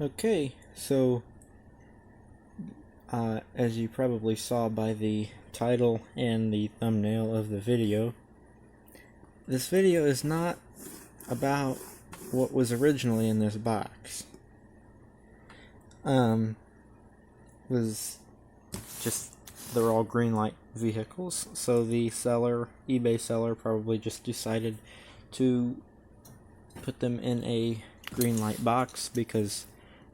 Okay, so as you probably saw by the title and the thumbnail of the video, this video is not about what was originally in this box. Was just they're all Greenlight vehicles, so the eBay seller probably just decided to put them in a Greenlight box because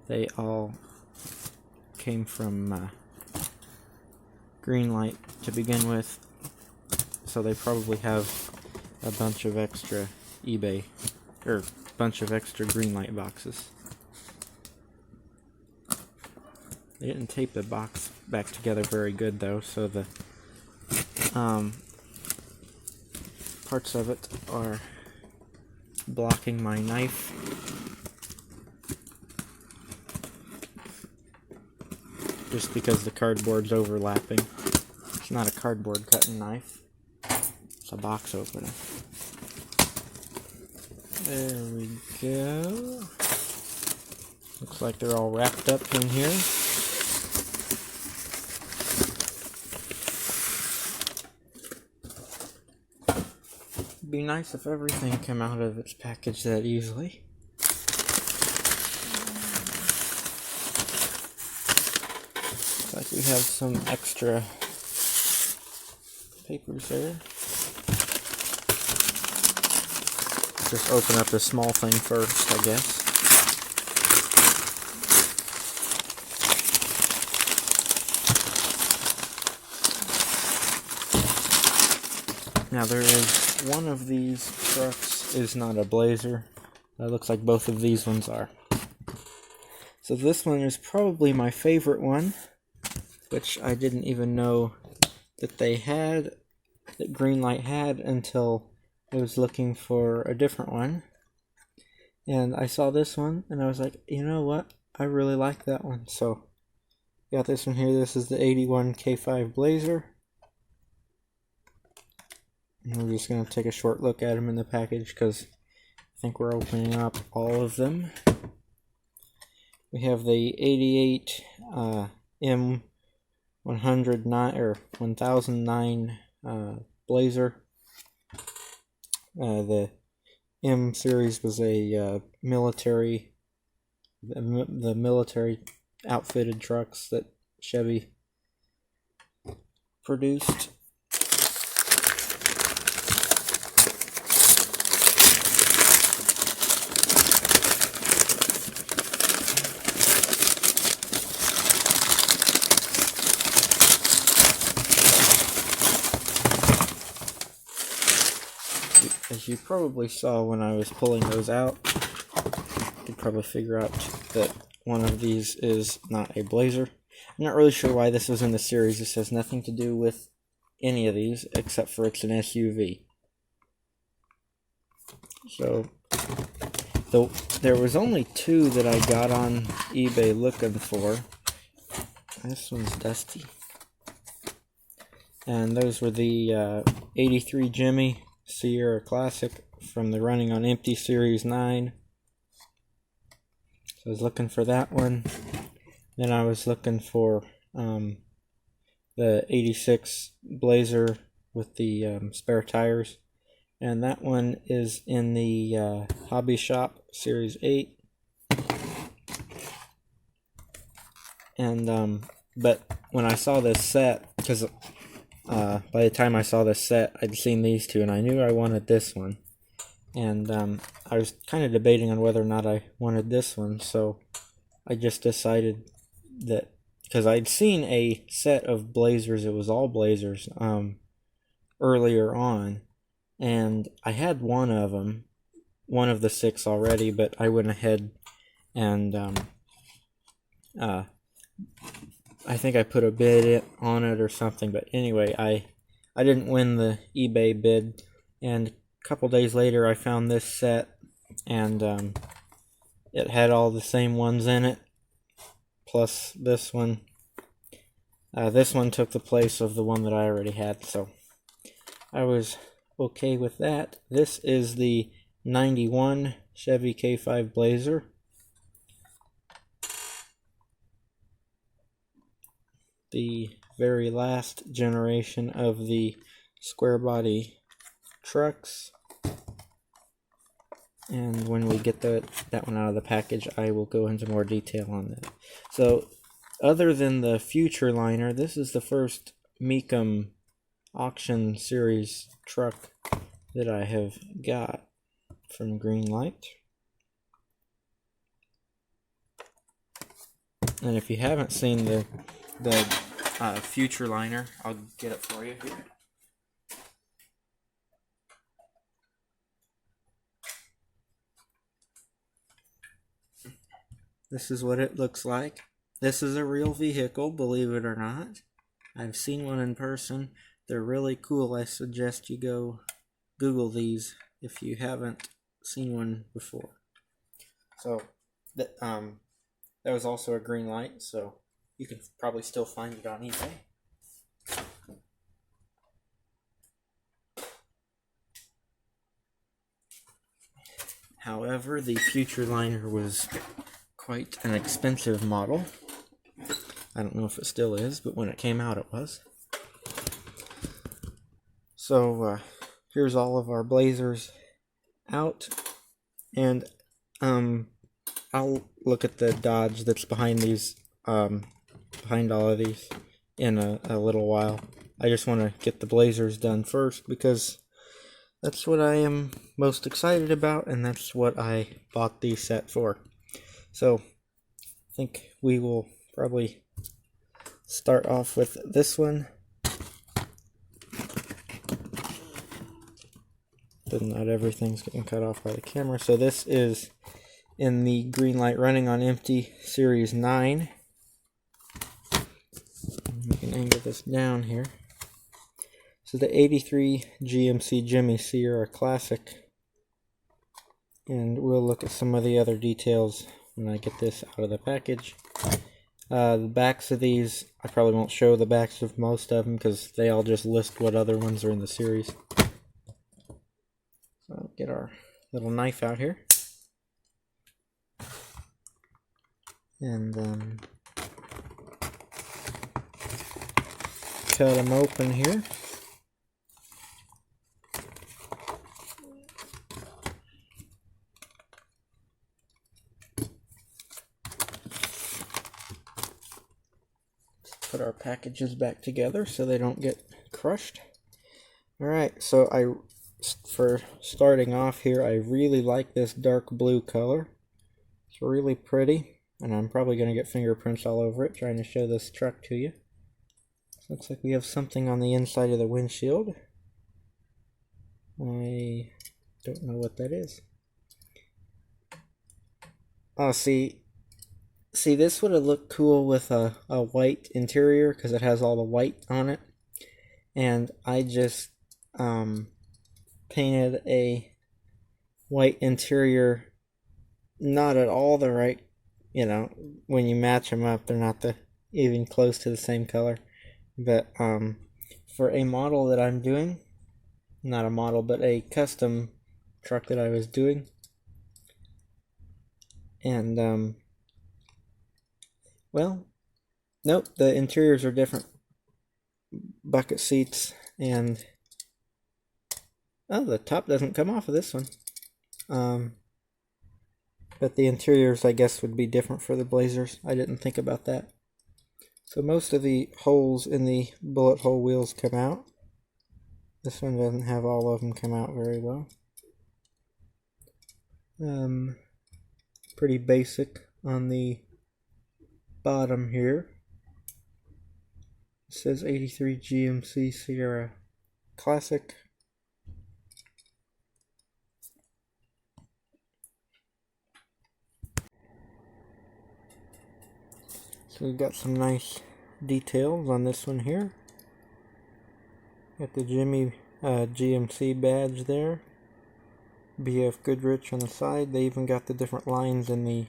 they all came from Greenlight to begin with, so they probably have a bunch of extra eBay or bunch of extra Greenlight boxes. They didn't tape the box back together very good though, so the parts of it are blocking my knife. Just because the cardboard's overlapping. It's not a cardboard cutting knife, it's a box opener. There we go. Looks like they're all wrapped up in here. It'd be nice if everything came out of its package that easily. Looks like we have some extra papers there. Just open up the small thing first, I guess. Now there is one of these trucks is not a Blazer. It looks like both of these ones are. So this one is probably my favorite one, which I didn't even know that that Greenlight had until I was looking for a different one. And I saw this one and I was like, you know what? I really like that one. So got this one here. This is the 81 K5 Blazer. And we're just going to take a short look at them in the package because I think we're opening up all of them. We have the 88 M109 or 1009 Blazer. The M series was a military outfitted trucks that Chevy produced. As you probably saw when I was pulling those out, you could probably figure out that one of these is not a Blazer. I'm not really sure why this was in the series. This has nothing to do with any of these except for it's an SUV. So, there was only two that I got on eBay looking for. This one's dusty. And those were the 83 Jimmy Sierra Classic from the Running on Empty Series 9. So I was looking for that one. Then I was looking for the 86 Blazer with the spare tires. And that one is in the Hobby Shop Series 8. And but when I saw this set, because by the time I saw this set, I'd seen these two, and I knew I wanted this one. And I was kind of debating on whether or not I wanted this one, so I just decided that, because I'd seen a set of Blazers, it was all Blazers, earlier on, and I had one of them, one of the 6 already, but I went ahead and I think I put a bid on it or something, but anyway, I didn't win the eBay bid, and a couple days later I found this set, and it had all the same ones in it, plus this one. This one took the place of the one that I already had, so I was okay with that. This is the 91 Chevy K5 Blazer. the very last generation of the square body trucks. And when we get that one out of the package, I will go into more detail on that. So, other than the Future liner, this is the first Mecum auction series truck that I have got from Greenlight. And if you haven't seen the Future liner, I'll get it for you here. This is what it looks like. This is a real vehicle, believe it or not. I've seen one in person. They're really cool. I suggest you go Google these if you haven't seen one before. So, that was also a Greenlight, so you can probably still find it on eBay. However, the Future liner was quite an expensive model. I don't know if it still is, but when it came out it was. So here's all of our Blazers out, and I'll look at the Dodge that's behind these, behind all of these in a little while. I just want to get the Blazers done first because that's what I am most excited about, and that's what I bought these set for. So, I think we will probably start off with this one. But not everything's getting cut off by the camera. So this is in the Greenlight Running on Empty Series 9. We can angle this down here. So the 83 GMC Jimmy Sierra Classic. And we'll look at some of the other details when I get this out of the package. The backs of these, I probably won't show the backs of most of them because they all just list what other ones are in the series. So I'll get our little knife out here. And cut them open here. Put our packages back together so they don't get crushed. Alright, so for starting off here, I really like this dark blue color. It's really pretty, and I'm probably going to get fingerprints all over it trying to show this truck to you. So looks like we have something on the inside of the windshield. I don't know what that is. Oh, see, this would have looked cool with a white interior because it has all the white on it. And I just painted a white interior, not at all the right, when you match them up, they're not even close to the same color. But for a model that I'm doing, not a model, but a custom truck that I was doing, and well, nope, the interiors are different. Bucket seats, and oh, the top doesn't come off of this one. But the interiors, I guess, would be different for the Blazers. I didn't think about that. So most of the holes in the bullet hole wheels come out. This one doesn't have all of them come out very well. Pretty basic on the bottom here. It says 83 GMC Sierra Classic. So we've got some nice details on this one here. Got the Jimmy GMC badge there. BF Goodrich on the side. They even got the different lines in the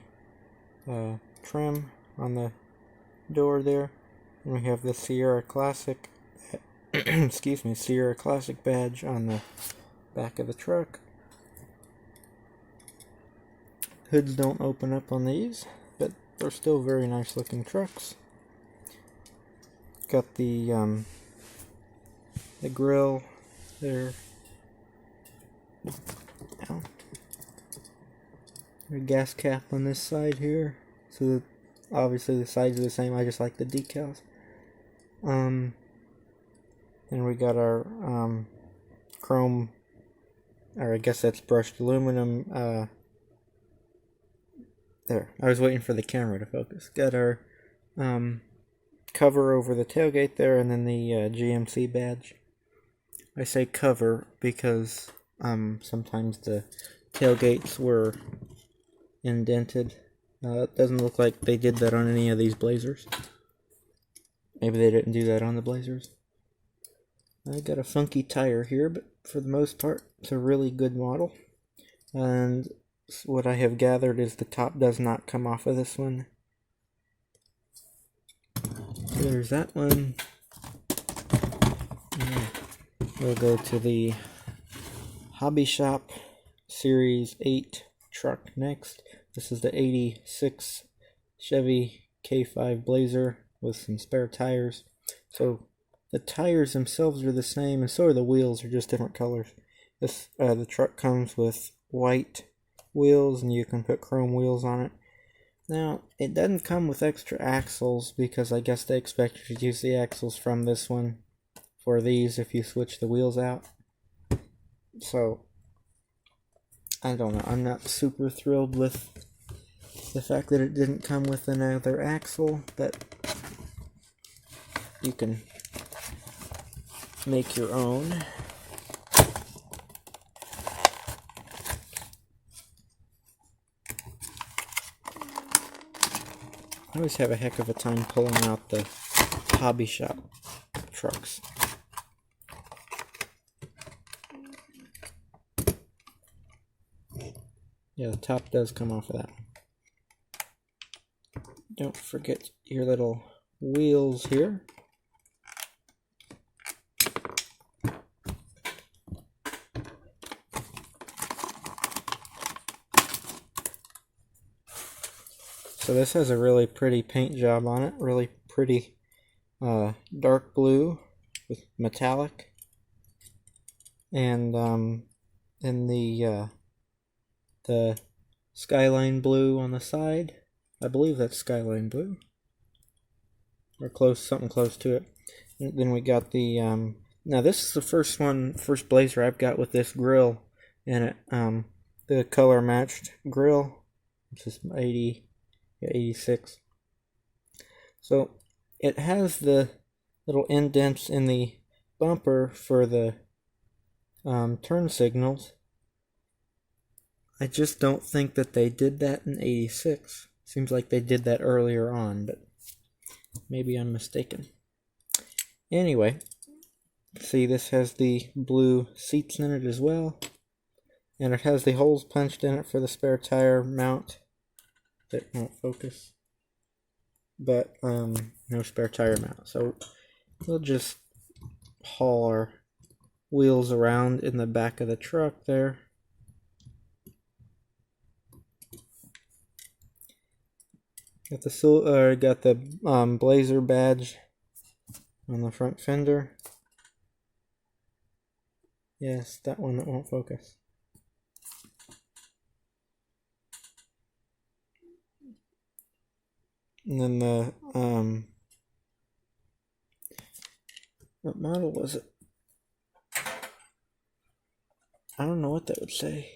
trim on the door there. And we have the Sierra Classic, excuse me, Sierra Classic badge on the back of the truck. Hoods don't open up on these, but they're still very nice looking trucks. got the grill there. Ow. The gas cap on this side here. So obviously the sides are the same. I just like the decals. And we got our chrome, or I guess that's brushed aluminum. There, I was waiting for the camera to focus. Got our cover over the tailgate there, and then the GMC badge. I say cover because sometimes the tailgates were indented. It doesn't look like they did that on any of these Blazers. Maybe they didn't do that on the Blazers. I got a funky tire here, but for the most part, it's a really good model. And what I have gathered is the top does not come off of this one. There's that one. We'll go to the Hobby Shop Series 8 truck next. This is the 86 Chevy K5 Blazer with some spare tires. So the tires themselves are the same, and so are the wheels, are just different colors. This the truck comes with white wheels, and you can put chrome wheels on it. Now, it doesn't come with extra axles because I guess they expect you to use the axles from this one for these if you switch the wheels out. So, I don't know. I'm not super thrilled with the fact that it didn't come with another axle, but you can make your own. I always have a heck of a time pulling out the Hobby Shop trucks. Yeah, the top does come off of that one. Don't forget your little wheels here. So this has a really pretty paint job on it, really pretty dark blue with metallic, and then the skyline blue on the side. I believe that's skyline blue, or something close to it. And then we got the now this is the first Blazer I've got with this grill in it. The color matched grill, which is 86. So it has the little indents in the bumper for the turn signals. I just don't think that they did that in 86. Seems like they did that earlier on, but maybe I'm mistaken. Anyway, see, this has the blue seats in it as well, and it has the holes punched in it for the spare tire mount. That won't focus, but no spare tire mount, so we'll just haul our wheels around in the back of the truck there. Got the Blazer badge on the front fender. Yes, that one that won't focus. And then the what model was it? I don't know what that would say.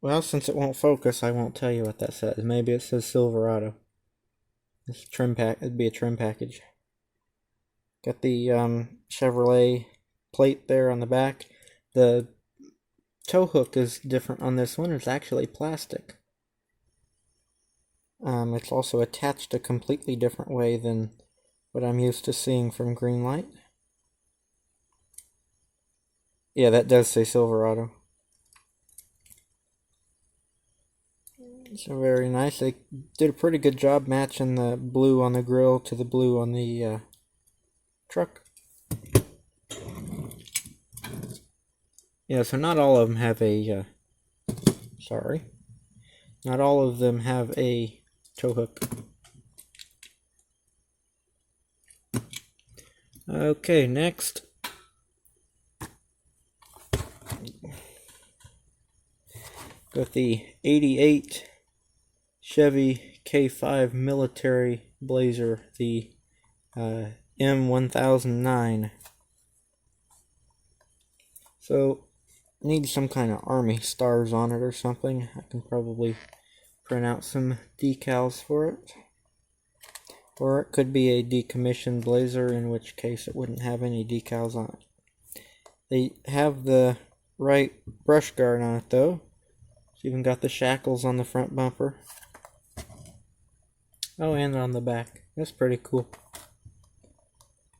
Well, since it won't focus, I won't tell you what that says. Maybe it says Silverado. It's trim pack. It'd be a trim package. Got the Chevrolet plate there on the back. The tow hook is different on this one. It's actually plastic. It's also attached a completely different way than what I'm used to seeing from Greenlight. Yeah, that does say Silverado. So very nice. They did a pretty good job matching the blue on the grill to the blue on the truck. Yeah, so not all of them have a, Not all of them have a tow hook. Okay, next. Got the 88 Chevy K5 military Blazer, the M1009. So, need some kind of army stars on it or something. I can probably print out some decals for it. Or it could be a decommissioned Blazer, in which case it wouldn't have any decals on it. They have the right brush guard on it though. It's even got the shackles on the front bumper. Oh, and on the back. That's pretty cool.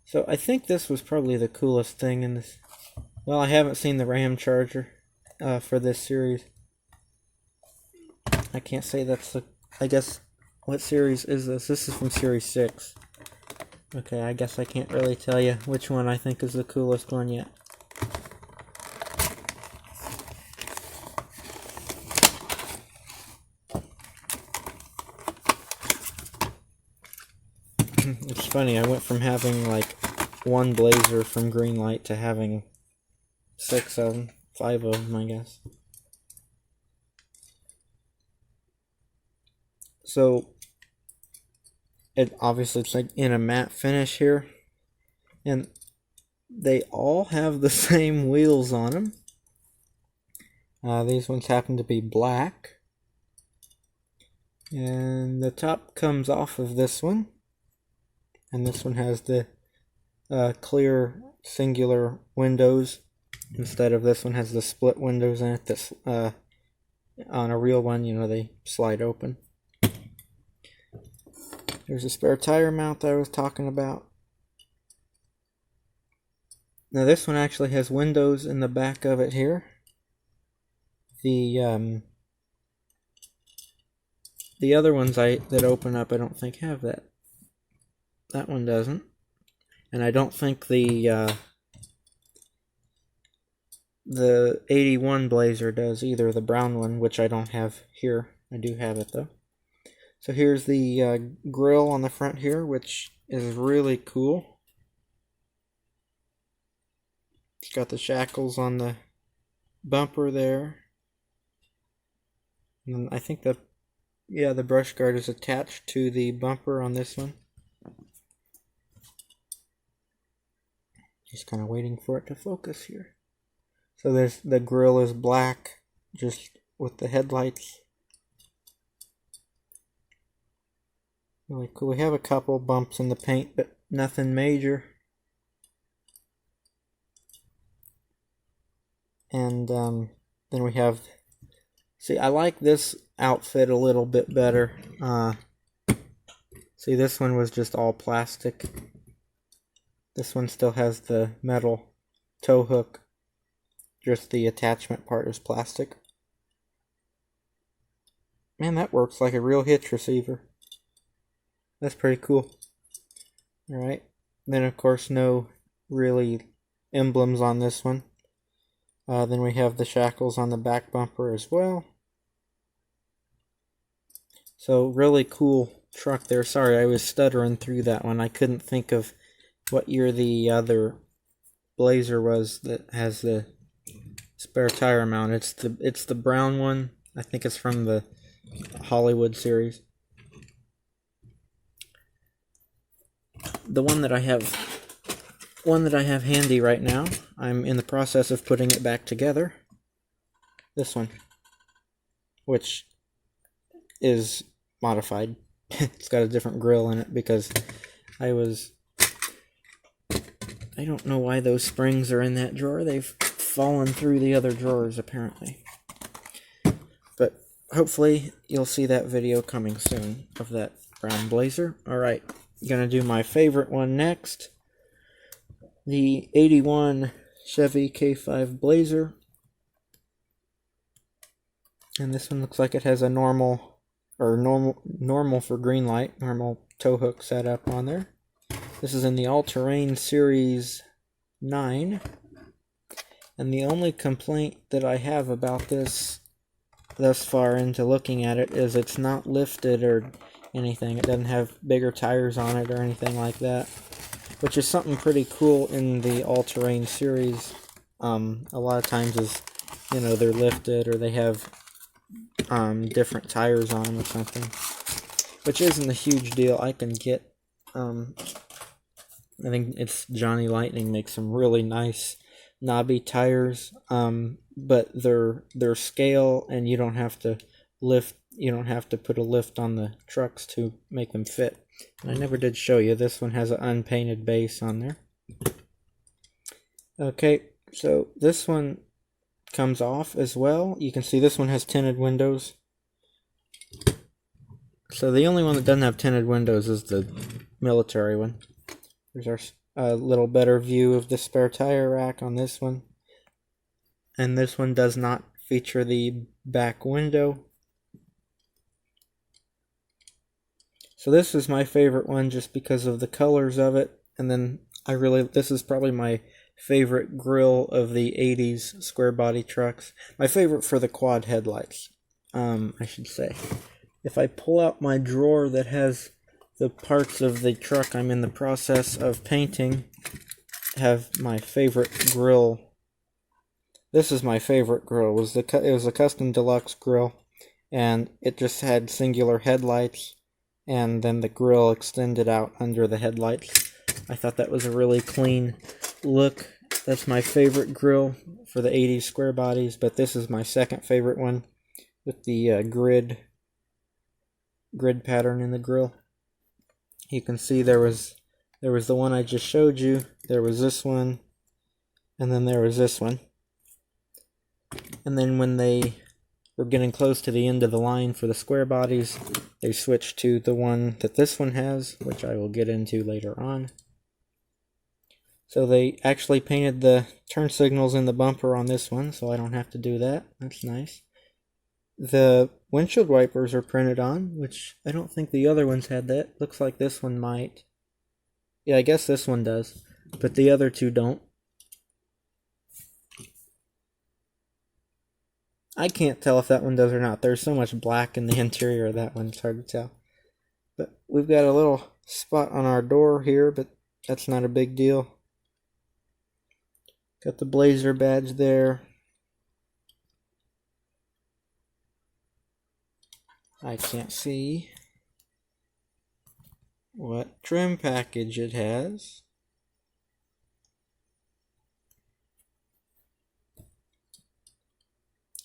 So I think this was probably the coolest thing in this. Well, I haven't seen the Ram Charger for this series. I can't say that's the... I guess... What series is this? This is from Series 6. Okay, I guess I can't really tell you which one I think is the coolest one yet. It's funny, I went from having like one Blazer from Greenlight to having 6 of them. 5 of them, I guess. So, obviously it's like in a matte finish here, and they all have the same wheels on them. These ones happen to be black, and the top comes off of this one, and this one has the clear singular windows instead of this one has the split windows in it. This on a real one, you know, they slide open. There's a spare tire mount that I was talking about. Now this one actually has windows in the back of it here. The other ones that open up, I don't think have that. That one doesn't. And I don't think the 81 Blazer does either, the brown one, which I don't have here. I do have it though. So here's the grille on the front here, which is really cool. It's got the shackles on the bumper there. And I think the brush guard is attached to the bumper on this one. Just kind of waiting for it to focus here. So the grille is black, just with the headlights. Really cool. We have a couple bumps in the paint, but nothing major. And then we have... See, I like this outfit a little bit better. See, this one was just all plastic. This one still has the metal tow hook. Just the attachment part is plastic. Man, that works like a real hitch receiver. That's pretty cool. Alright. Then, of course, no really emblems on this one. Then we have the shackles on the back bumper as well. So, really cool truck there. Sorry, I was stuttering through that one. I couldn't think of what year the other Blazer was that has the spare tire mount. It's the brown one. I think it's from the Hollywood series. The one that I have handy right now, I'm in the process of putting it back together. This one, which is modified. It's got a different grille in it because I don't know why those springs are in that drawer. They've fallen through the other drawers apparently. But hopefully you'll see that video coming soon of that brown Blazer. Alright. Gonna do my favorite one next. The 81 Chevy K5 Blazer. And this one looks like it has a normal for Greenlight, normal tow hook setup on there. This is in the All-Terrain Series 9. And the only complaint that I have about this thus far into looking at it is it's not lifted or anything. It doesn't have bigger tires on it or anything like that, which is something pretty cool in the all-terrain series. A lot of times is, you know, they're lifted or they have different tires on them or something, which isn't a huge deal. I can get, I think it's Johnny Lightning makes some really nice knobby tires, but they're scale, and you don't have to lift. You don't have to put a lift on the trucks to make them fit. And I never did show you. This one has an unpainted base on there. Okay, so this one comes off as well. You can see this one has tinted windows. So the only one that doesn't have tinted windows is the military one. There's our little better view of the spare tire rack on this one. And this one does not feature the back window. So this is my favorite one just because of the colors of it. And then this is probably my favorite grille of the 80s square body trucks. My favorite for the quad headlights, I should say. If I pull out my drawer that has the parts of the truck I'm in the process of painting, have my favorite grille. This is my favorite grille. It was a custom deluxe grille, and it just had singular headlights, and then the grille extended out under the headlights. I thought that was a really clean look. That's my favorite grille for the 80s square bodies, but this is my second favorite one with the grid pattern in the grille. You can see there was the one I just showed you, there was this one, and then there was this one. And then when they were getting close to the end of the line for the square bodies, they switched to the one that this one has, which I will get into later on. So they actually painted the turn signals in the bumper on this one, so I don't have to do that. That's nice. The windshield wipers are printed on, which I don't think the other ones had that. Looks like this one might. Yeah, I guess this one does, but the other two don't. I can't tell if that one does or not. There's so much black in the interior of that one, it's hard to tell. But we've got a little spot on our door here, but that's not a big deal. Got the Blazer badge there. I can't see what trim package it has.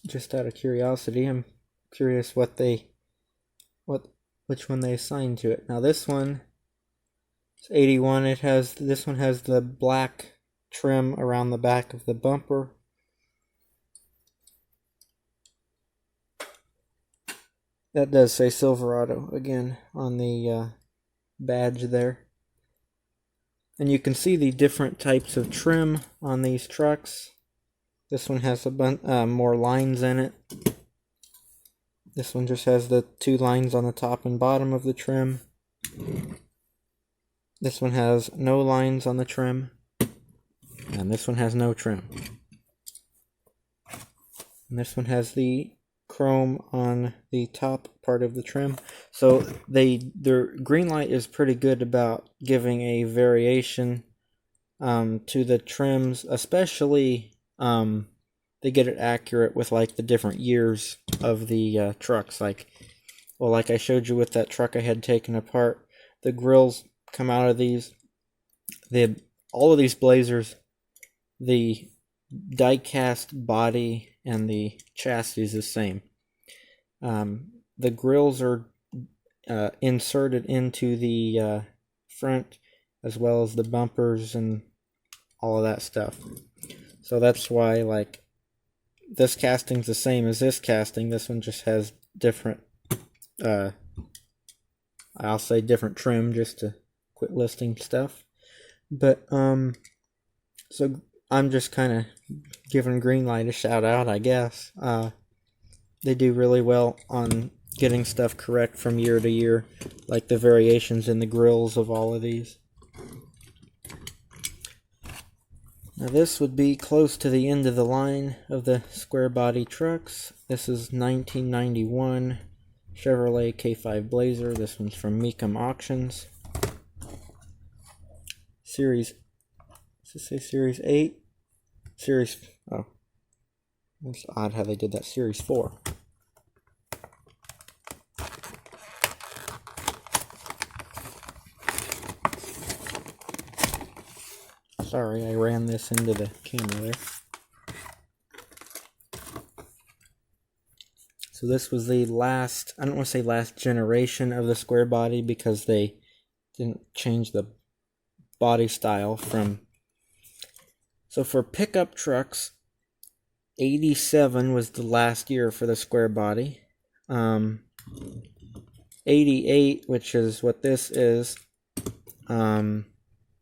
Just out of curiosity, I'm curious which one they assigned to it. Now this one is 81. This one has the black trim around the back of the bumper. That does say Silverado again on the badge there. And you can see the different types of trim on these trucks. This one has a bunch more lines in it. This one just has the 2 lines on the top and bottom of the trim. This one has no lines on the trim. And this one has no trim. And this one has the chrome on the top part of the trim. So their Greenlight is pretty good about giving a variation to the trims, especially they get it accurate with like the different years of the trucks. Like I showed you with that truck I had taken apart, the grills come out of these. All of these Blazers, the die-cast body and the chassis is the same. The grills are inserted into the front, as well as the bumpers and all of that stuff. So that's why, like, this casting's the same as this casting. This one just has different, I'll say different trim, just to quit listing stuff. But, so I'm just kind of giving Greenlight a shout out, I guess. They do really well on getting stuff correct from year to year, like the variations in the grills of all of these. Now this would be close to the end of the line of the square body trucks. This is 1991 Chevrolet K5 Blazer. This one's from Mecum Auctions. Series, does it say Series 8? Oh, it's odd how they did that. Series 4. Sorry, I ran this into the camera there. So this was the last, I don't want to say last generation of the square body because they didn't change the body style from. So for pickup trucks, 87 was the last year for the square body. 88, which is what this is,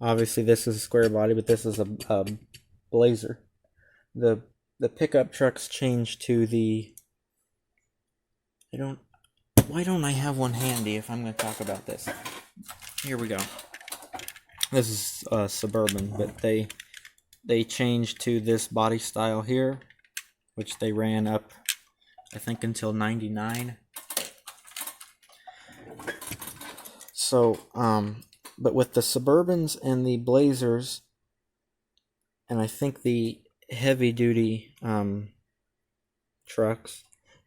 obviously this is a square body, but this is a Blazer. The pickup trucks changed to the, why don't I have one handy if I'm going to talk about this? Here we go. This is Suburban, but they changed to this body style here, which they ran up, I think, until 99. So, but with the Suburbans and the Blazers, and I think the heavy-duty trucks,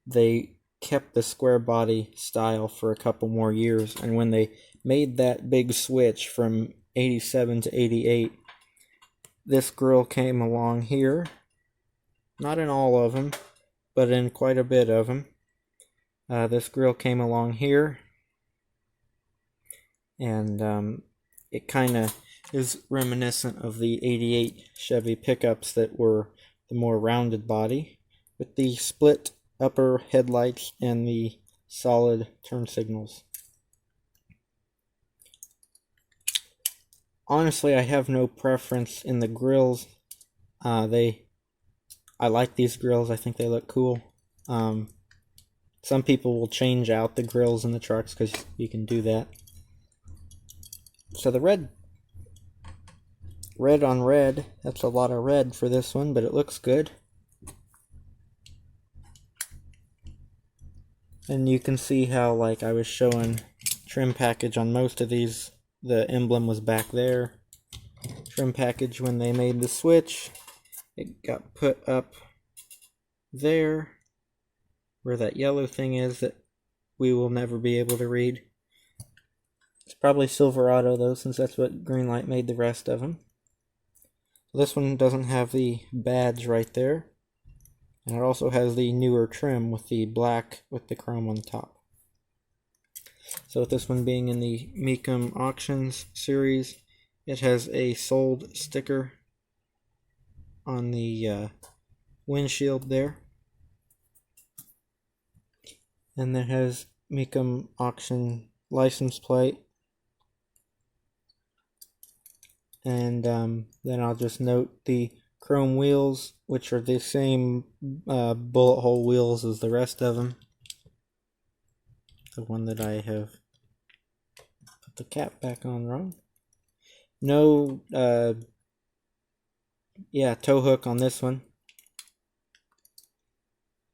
they kept the square body style for a couple more years. And when they made that big switch from 87 to 88, this grille came along here. Not in all of them, but in quite a bit of them. This grille came along here. And it kind of is reminiscent of the 88 Chevy pickups that were the more rounded body with the split upper headlights and the solid turn signals. Honestly, I have no preference in the grills. I like these grills. I think they look cool. Some people will change out the grills in the trucks because you can do that. So the red on red, that's a lot of red for this one, but it looks good. And you can see how, like I was showing trim package on most of these, the emblem was back there. Trim package, when they made the switch, it got put up there, where that yellow thing is that we will never be able to read. It's probably Silverado though, since that's what Greenlight made the rest of them. This one doesn't have the badge right there. And it also has the newer trim with the black with the chrome on top. So with this one being in the Mecum Auctions series, it has a sold sticker on the windshield there. And it has Mecum Auction license plate. And then I'll just note the chrome wheels, which are the same bullet hole wheels as the rest of them. The one that I have put the cap back on wrong. No, tow hook on this one.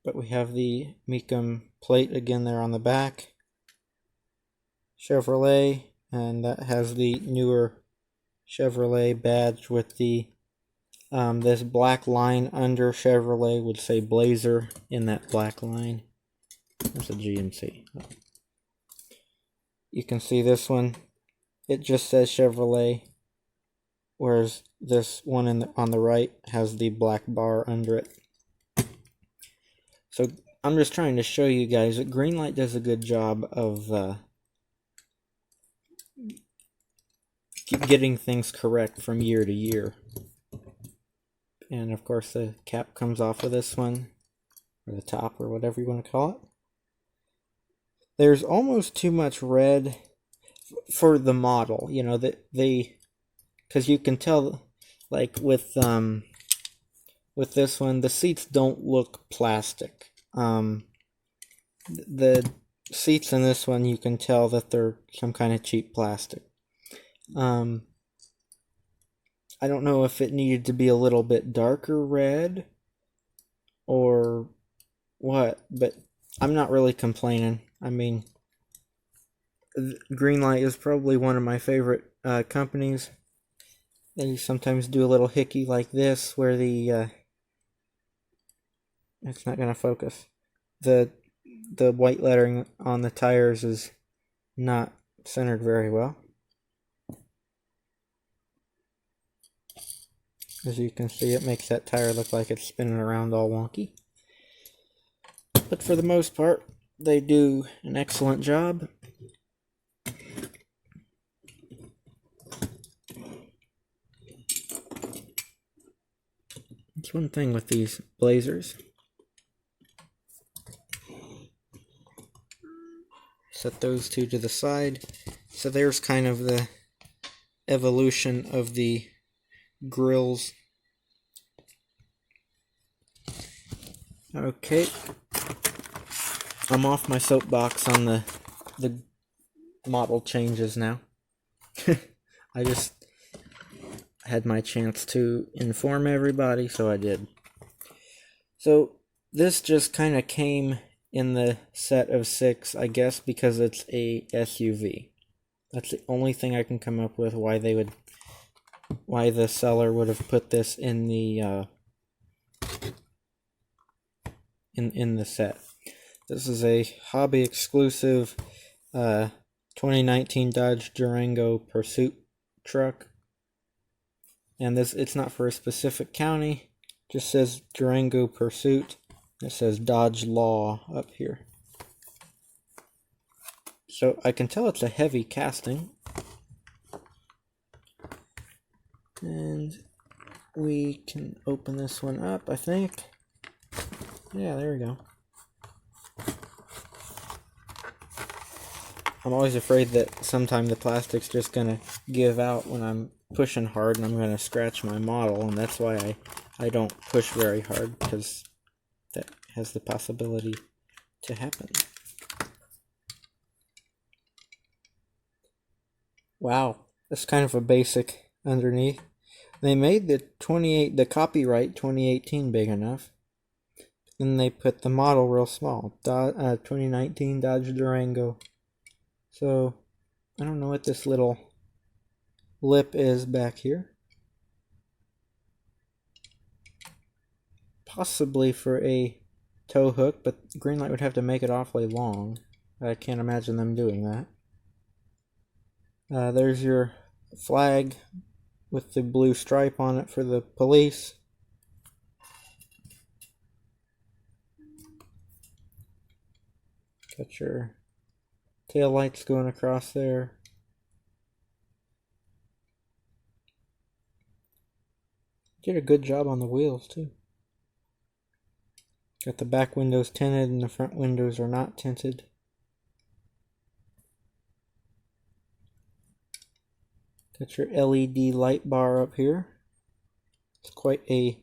But we have the Mecum plate again there on the back. Chevrolet, and that has the newer Chevrolet badge with the this black line under Chevrolet would say Blazer in that black line. That's a GMC. You can see this one, it just says Chevrolet, whereas this one on the right has the black bar under it. So I'm just trying to show you guys that Greenlight does a good job of getting things correct from year to year. And of course the cap comes off of this one, or the top, or whatever you want to call it. There's almost too much red for the model, you know, that because you can tell, like with this one, the seats don't look plastic. The seats in this one, you can tell that they're some kind of cheap plastic. I don't know if it needed to be a little bit darker red or what, but I'm not really complaining. I mean, Greenlight is probably one of my favorite companies. They sometimes do a little hickey like this where the it's not gonna focus. The white lettering on the tires is not centered very well. As you can see, it makes that tire look like it's spinning around all wonky. But for the most part, they do an excellent job. That's one thing with these Blazers. Set those two to the side. So there's kind of the evolution of the grills. Okay. I'm off my soapbox on the model changes now. I just had my chance to inform everybody, so I did. So this just kind of came in the set of 6, I guess, because it's a SUV. That's the only thing I can come up with why the seller would have put this in the in the set. This is a hobby exclusive 2019 Dodge Durango Pursuit truck. And it's not for a specific county. It just says Durango Pursuit. It says Dodge Law up here. So I can tell it's a heavy casting. And we can open this one up, I think. Yeah, there we go. I'm always afraid that sometime the plastic's just gonna give out when I'm pushing hard and I'm gonna scratch my model, and that's why I don't push very hard, because that has the possibility to happen. Wow, that's kind of a basic underneath. They made the copyright 2018 big enough. Then they put the model real small. 2019 Dodge Durango. So, I don't know what this little lip is back here. Possibly for a tow hook, but Greenlight would have to make it awfully long. I can't imagine them doing that. There's your flag with the blue stripe on it for the police. Got your tail lights going across there. Did a good job on the wheels too. Got the back windows tinted and the front windows are not tinted. Got your LED light bar up here. It's quite a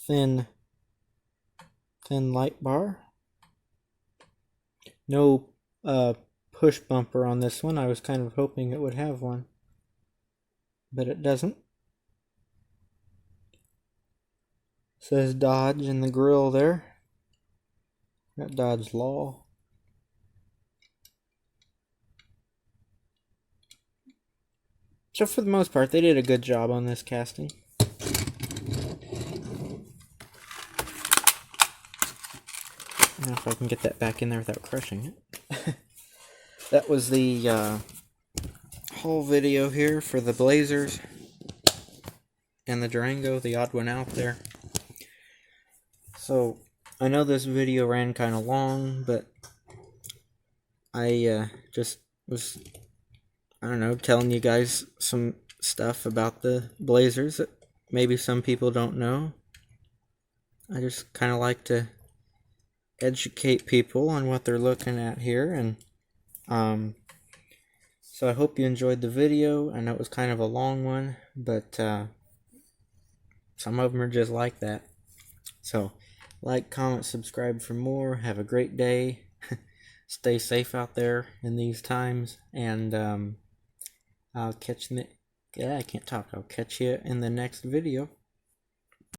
thin light bar. No push bumper on this one. I was kind of hoping it would have one, but it doesn't. It says Dodge in the grill there. Got Dodge Law. So for the most part, they did a good job on this casting. I don't know if I can get that back in there without crushing it. That was the whole video here for the Blazers and the Durango, the odd one out there. So, I know this video ran kind of long, but I just was, I don't know, telling you guys some stuff about the Blazers that maybe some people don't know. I just kind of like to educate people on what they're looking at here, and so I hope you enjoyed the video. I know it was kind of a long one, but some of them are just like that. So, like, comment, subscribe for more. Have a great day. Stay safe out there in these times, and I'll catch Yeah, I can't talk. I'll catch you in the next video.